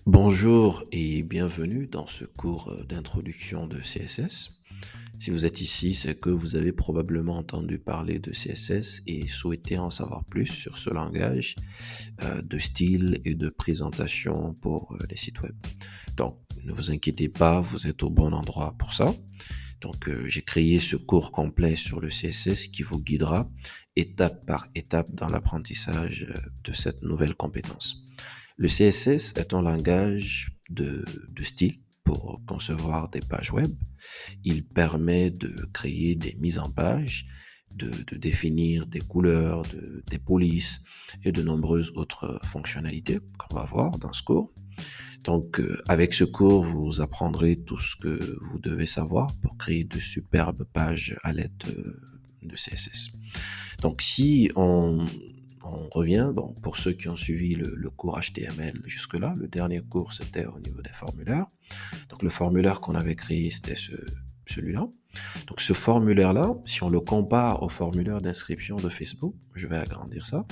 Bonjour et bienvenue dans ce cours d'introduction de CSS. Si vous êtes ici, c'est que vous avez probablement entendu parler de CSS et souhaitez en savoir plus sur ce langage de style et de présentation pour les sites web. Donc, ne vous inquiétez pas, vous êtes au bon endroit pour ça. Donc, j'ai créé ce cours complet sur le CSS qui vous guidera étape par étape dans l'apprentissage de cette nouvelle compétence. Le CSS est un langage de style pour concevoir des pages web. Il permet de créer des mises en page, de définir des couleurs, des polices et de nombreuses autres fonctionnalités qu'on va voir dans ce cours. Donc, avec ce cours, vous apprendrez tout ce que vous devez savoir pour créer de superbes pages à l'aide de CSS. Donc, si on revient, bon, pour ceux qui ont suivi le cours HTML jusque-là, le dernier cours, c'était au niveau des formulaires. Donc, le formulaire qu'on avait créé, c'était celui-là. Donc, ce formulaire-là, si on le compare au formulaire d'inscription de Facebook, je vais agrandir ça.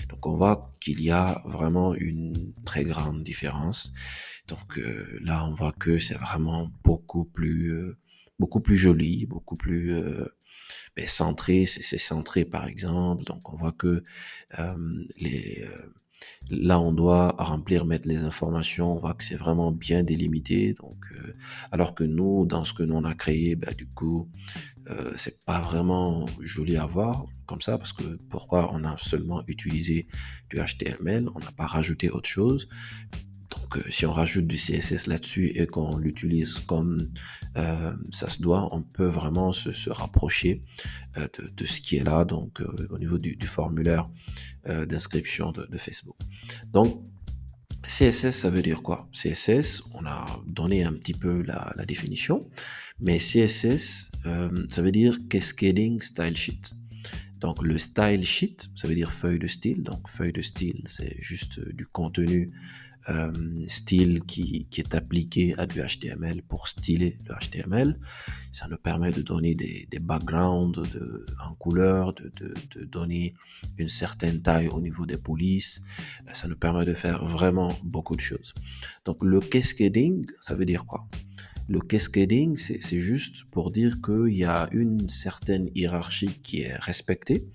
Donc, on voit qu'il y a vraiment une très grande différence. Donc, là, on voit que c'est vraiment beaucoup plus joli, beaucoup plus centré. C'est centré, par exemple. Donc, on voit que les là, on doit remplir, mettre les informations. On voit que c'est vraiment bien délimité. Donc, alors que nous, dans ce que nous on a créé, du coup, c'est pas vraiment joli à voir comme ça parce que pourquoi on a seulement utilisé du HTML, on n'a pas rajouté autre chose. Donc, si on rajoute du CSS là-dessus et qu'on l'utilise comme ça se doit, on peut vraiment se rapprocher de ce qui est là, donc au niveau du formulaire d'inscription de Facebook. Donc, CSS, ça veut dire quoi? CSS, on a donné un petit peu la définition, mais CSS, ça veut dire Cascading Style Sheet. Donc, le style sheet, ça veut dire feuille de style. Donc, feuille de style, c'est juste du contenu style qui est appliqué à du HTML pour styler le HTML. Ça nous permet de donner des backgrounds en couleur, de donner une certaine taille au niveau des polices. Ça nous permet de faire vraiment beaucoup de choses. Donc le cascading, ça veut dire quoi? Le cascading, c'est juste pour dire qu'il y a une certaine hiérarchie qui est respectée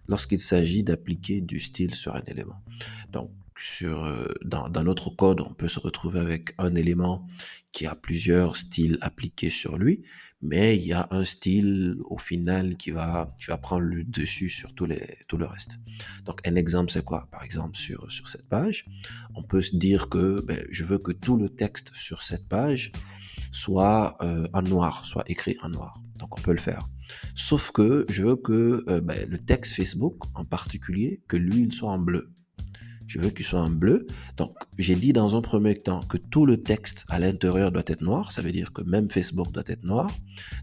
lorsqu'il s'agit d'appliquer du style sur un élément. Donc, dans notre code, on peut se retrouver avec un élément qui a plusieurs styles appliqués sur lui, mais il y a un style au final qui va prendre le dessus sur tout le reste. Donc, un exemple, c'est quoi? Par exemple, sur cette page, on peut se dire que je veux que tout le texte sur cette page soit en noir, soit écrit en noir. Donc, on peut le faire. Sauf que je veux que le texte Facebook, en particulier, que lui, il soit en bleu. Je veux qu'il soit en bleu. Donc, j'ai dit dans un premier temps que tout le texte à l'intérieur doit être noir. Ça veut dire que même Facebook doit être noir.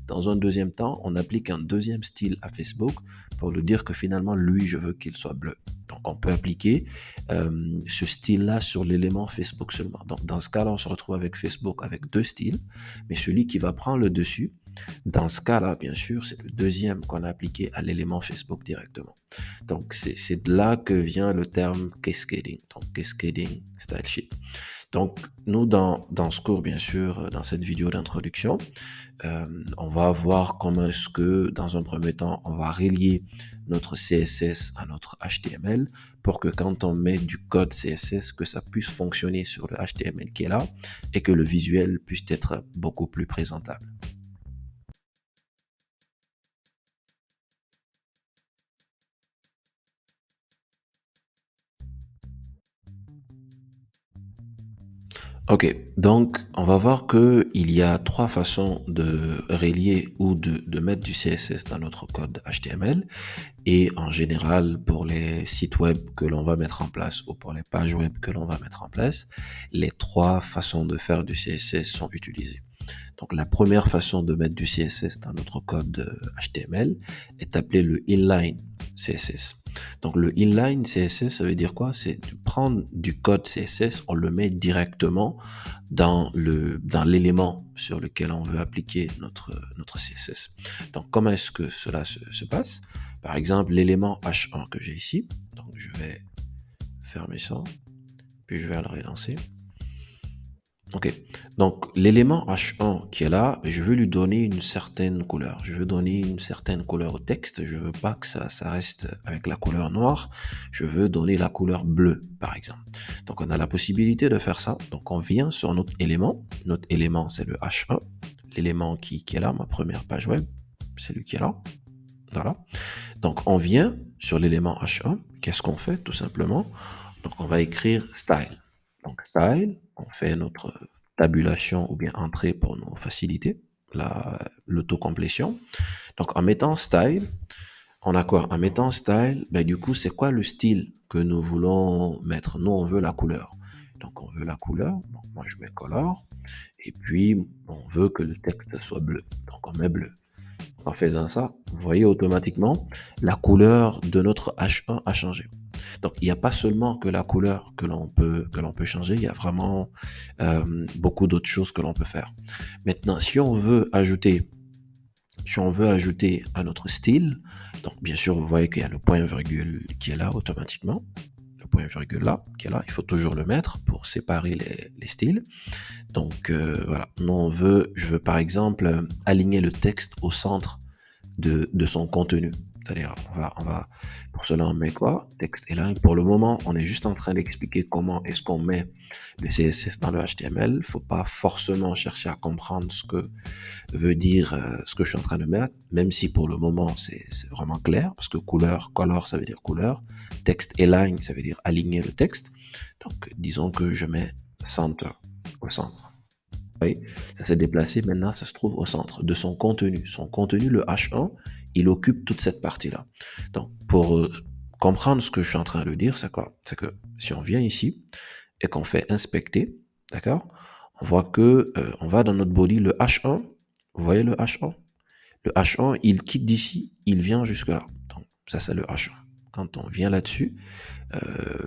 Dans un deuxième temps, on applique un deuxième style à Facebook pour lui dire que finalement, lui, je veux qu'il soit bleu. Donc, on peut appliquer ce style-là sur l'élément Facebook seulement. Donc, dans ce cas-là, on se retrouve avec Facebook avec deux styles, mais celui qui va prendre le dessus, dans ce cas-là, bien sûr, c'est le deuxième qu'on a appliqué à l'élément Facebook directement. Donc, c'est de là que vient le terme cascading, donc cascading style sheet. Donc, nous, dans ce cours, bien sûr, dans cette vidéo d'introduction, on va voir comment est-ce que, dans un premier temps, on va relier notre CSS à notre HTML pour que quand on met du code CSS, que ça puisse fonctionner sur le HTML qui est là et que le visuel puisse être beaucoup plus présentable. Ok, donc on va voir que il y a trois façons de relier ou de mettre du CSS dans notre code HTML et en général pour les sites web que l'on va mettre en place ou pour les pages web que l'on va mettre en place, les trois façons de faire du CSS sont utilisées. Donc la première façon de mettre du CSS dans notre code HTML est appelée le inline CSS. Donc le inline CSS, ça veut dire quoi? C'est de prendre du code CSS, on le met directement dans l'élément sur lequel on veut appliquer notre CSS. Donc comment est-ce que cela se passe? Par exemple, l'élément H1 que j'ai ici, donc je vais fermer ça, puis je vais le relancer. Ok, donc l'élément H1 qui est là, je veux lui donner une certaine couleur. Je veux donner une certaine couleur au texte. Je veux pas que ça reste avec la couleur noire. Je veux donner la couleur bleue, par exemple. Donc on a la possibilité de faire ça. Donc on vient sur notre élément. Notre élément, c'est le H1. L'élément qui est là, ma première page web, c'est lui qui est là. Voilà. Donc on vient sur l'élément H1. Qu'est-ce qu'on fait, tout simplement? Donc on va écrire style. Donc style, on fait notre tabulation ou bien entrée pour nos facilités, l'autocomplétion. Donc en mettant style, on a quoi? En mettant style, ben, du coup, c'est quoi le style que nous voulons mettre? Nous, on veut la couleur. Donc on veut la couleur. Donc moi, je mets color. Et puis, on veut que le texte soit bleu. Donc on met bleu. En faisant ça, vous voyez automatiquement, la couleur de notre H1 a changé. Donc, il n'y a pas seulement que la couleur que l'on peut changer, il y a vraiment beaucoup d'autres choses que l'on peut faire. Maintenant, si on veut ajouter à notre style, donc bien sûr, vous voyez qu'il y a le point virgule qui est là automatiquement. Le point virgule là, qui est là, il faut toujours le mettre pour séparer les styles. Donc voilà, je veux par exemple aligner le texte au centre de son contenu. C'est-à-dire, pour cela, on met quoi? Texte align. Pour le moment, on est juste en train d'expliquer comment est-ce qu'on met le CSS dans le HTML. Faut pas forcément chercher à comprendre ce que veut dire ce que je suis en train de mettre, même si pour le moment, c'est vraiment clair, parce que color, ça veut dire couleur. Texte align, ça veut dire aligner le texte. Donc, disons que je mets center au centre. Oui, ça s'est déplacé, maintenant ça se trouve au centre de son contenu. Son contenu, le H1, il occupe toute cette partie-là. Donc, pour comprendre ce que je suis en train de dire, c'est quoi? C'est que si on vient ici et qu'on fait inspecter, d'accord? On voit que on va dans notre body, le H1, vous voyez le H1? Le H1, il quitte d'ici, il vient jusque là. Donc, ça c'est le H1. Quand on vient là-dessus,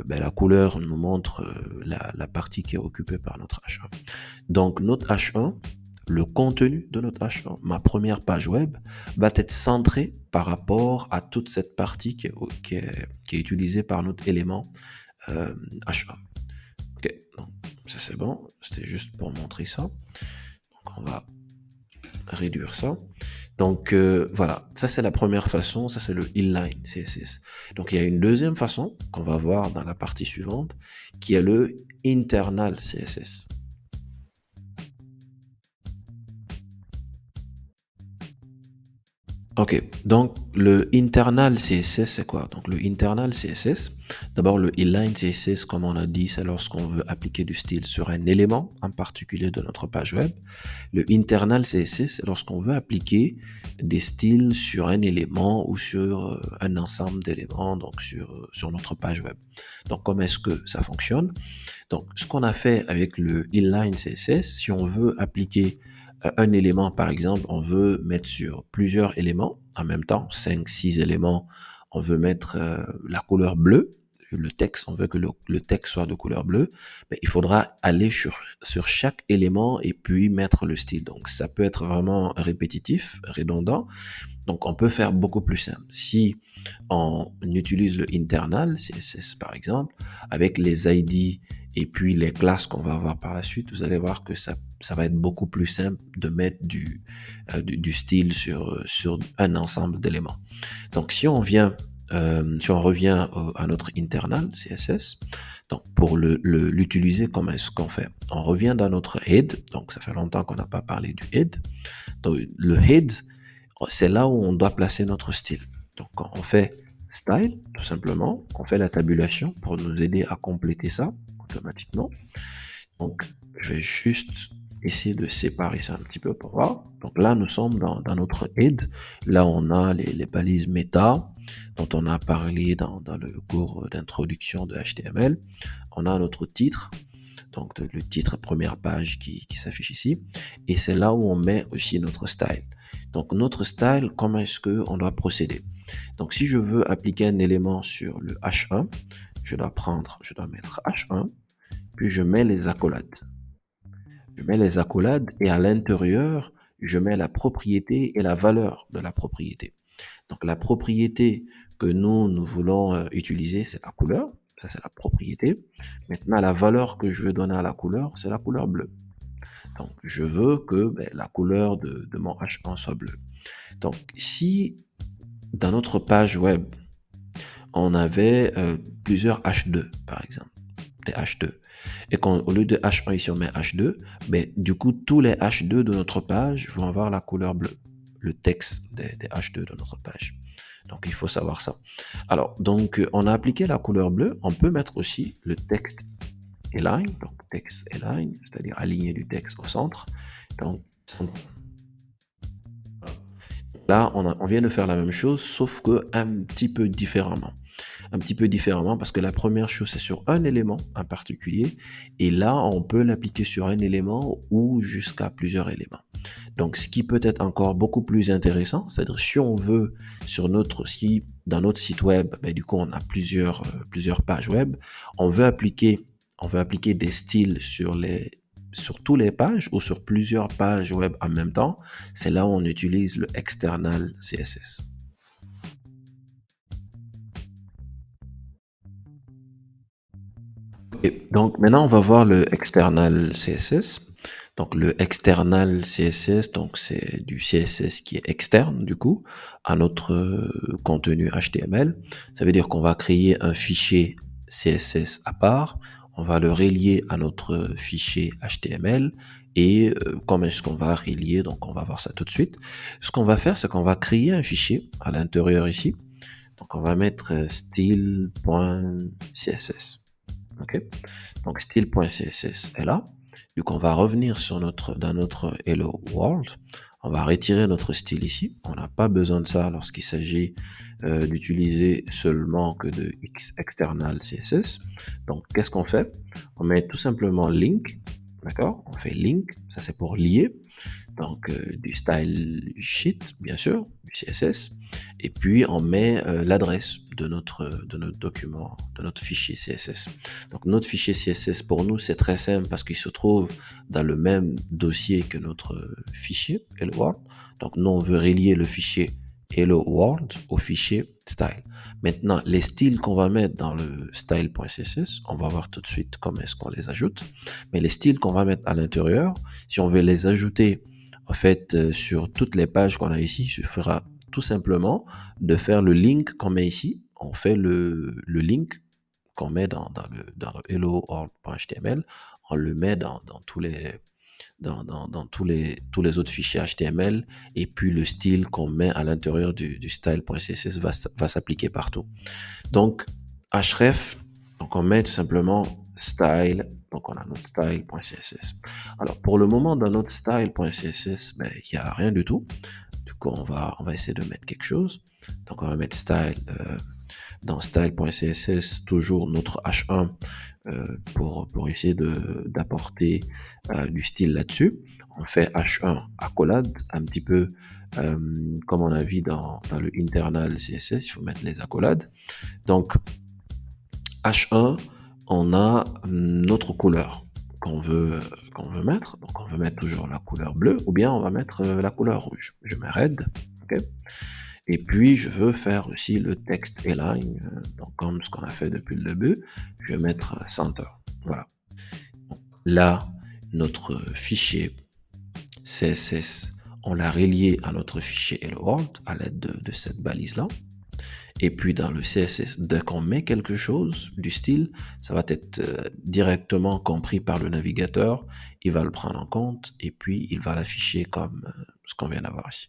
ben, la couleur nous montre la partie qui est occupée par notre H1. Donc notre H1, le contenu de notre H1, ma première page web, va être centré par rapport à toute cette partie qui est utilisée par notre élément H1. Ok, donc ça c'est bon, c'était juste pour montrer ça. Donc on va réduire ça. Donc voilà, ça c'est la première façon, ça c'est le inline CSS. Donc il y a une deuxième façon qu'on va voir dans la partie suivante, qui est le internal CSS. Ok, donc le internal CSS, c'est quoi? Donc le internal CSS, d'abord le inline CSS, comme on a dit, c'est lorsqu'on veut appliquer du style sur un élément en particulier de notre page web. Le internal CSS, c'est lorsqu'on veut appliquer des styles sur un élément ou sur un ensemble d'éléments, donc sur notre page web. Donc comment est-ce que ça fonctionne? Donc ce qu'on a fait avec le inline CSS, si on veut appliquer un élément, par exemple, on veut mettre sur plusieurs éléments en même temps, 5, 6 éléments, on veut mettre la couleur bleue, le texte, on veut que le texte soit de couleur bleue, mais il faudra aller sur chaque élément et puis mettre le style. Donc ça peut être vraiment répétitif, redondant. Donc on peut faire beaucoup plus simple. Si on utilise le internal CSS par exemple, avec les ID et puis les classes qu'on va avoir par la suite, vous allez voir que ça va être beaucoup plus simple de mettre du style sur un ensemble d'éléments. Donc si on revient à notre internal CSS, donc pour l'utiliser, comment est-ce qu'on fait? On revient dans notre head, donc ça fait longtemps qu'on n'a pas parlé du head. Donc le head, c'est là où on doit placer notre style. Donc on fait style, tout simplement, on fait la tabulation pour nous aider à compléter ça automatiquement. Donc je vais juste essayer de séparer ça un petit peu pour voir. Donc là, nous sommes dans notre head. Là, on a les balises méta dont on a parlé dans le cours d'introduction de HTML. On a notre titre, donc le titre première page qui s'affiche ici. Et c'est là où on met aussi notre style. Donc notre style, comment est-ce qu'on doit procéder? Donc si je veux appliquer un élément sur le H1, je dois mettre H1, puis je mets les accolades. Je mets les accolades et à l'intérieur, je mets la propriété et la valeur de la propriété. Donc la propriété que nous voulons utiliser, c'est la couleur. Ça, c'est la propriété. Maintenant, la valeur que je veux donner à la couleur, c'est la couleur bleue. Donc, je veux que la couleur de mon H1 soit bleue. Donc, si dans notre page web, on avait plusieurs H2, par exemple, des H2, et qu'au lieu de H1, ici, on met H2, du coup, tous les H2 de notre page vont avoir la couleur bleue, le texte des H2 de notre page. Donc, il faut savoir ça. Alors, donc, on a appliqué la couleur bleue. On peut mettre aussi le texte align, donc texte align, c'est-à-dire aligner du texte au centre. Donc, là, on vient de faire la même chose, sauf que un petit peu différemment. Un petit peu différemment parce que la première chose, c'est sur un élément en particulier. Et là, on peut l'appliquer sur un élément ou jusqu'à plusieurs éléments. Donc, ce qui peut être encore beaucoup plus intéressant, c'est-à-dire si on veut sur notre site, dans notre site web, du coup, on a plusieurs pages web, on veut appliquer des styles sur toutes les pages ou sur plusieurs pages web en même temps. C'est là où on utilise le external CSS. Et donc maintenant, on va voir le external CSS. Donc le external CSS, donc c'est du CSS qui est externe du coup à notre contenu HTML. Ça veut dire qu'on va créer un fichier CSS à part, on va le relier à notre fichier HTML et comment est-ce qu'on va relier, donc on va voir ça tout de suite. Ce qu'on va faire, c'est qu'on va créer un fichier à l'intérieur ici. Donc on va mettre style.css. Ok, donc style.css est là. Du coup, on va revenir dans notre Hello World. On va retirer notre style ici. On n'a pas besoin de ça lorsqu'il s'agit d'utiliser seulement que de external CSS. Donc, qu'est-ce qu'on fait? On met tout simplement link. D'accord? On fait link. Ça, c'est pour lier. Donc, du style sheet, bien sûr, du CSS. Et puis, on met l'adresse de notre document, de notre fichier CSS. Donc, notre fichier CSS, pour nous, c'est très simple parce qu'il se trouve dans le même dossier que notre fichier Hello World. Donc, nous, on veut relier le fichier Hello World au fichier style. Maintenant, les styles qu'on va mettre dans le style.css, on va voir tout de suite comment est-ce qu'on les ajoute. Mais les styles qu'on va mettre à l'intérieur, si on veut les ajouter en fait, sur toutes les pages qu'on a ici, il suffira tout simplement de faire le link qu'on met ici. On fait le link qu'on met dans le hello world.html, on le met dans tous les autres fichiers HTML et puis le style qu'on met à l'intérieur du style.css va s'appliquer partout. Donc, href, donc on met tout simplement style, donc on a notre style.css. Alors, pour le moment, dans notre style.css, il n'y a rien du tout. Du coup, on va essayer de mettre quelque chose. Donc, on va mettre style dans style.css, toujours notre H1 pour essayer d'apporter du style là-dessus. On fait H1 accolade, un petit peu comme on a vu dans le internal CSS, il faut mettre les accolades. Donc, H1, on a notre couleur qu'on veut mettre. Donc, on veut mettre toujours la couleur bleue ou bien on va mettre la couleur rouge. Je mets red. Okay. Et puis, je veux faire aussi le texte align. Donc, comme ce qu'on a fait depuis le début, je vais mettre center. Voilà. Donc, là, notre fichier CSS, on l'a relié à notre fichier Hello World à l'aide de cette balise-là. Et puis dans le CSS, dès qu'on met quelque chose du style, ça va être directement compris par le navigateur. Il va le prendre en compte et puis il va l'afficher comme ce qu'on vient d'avoir ici.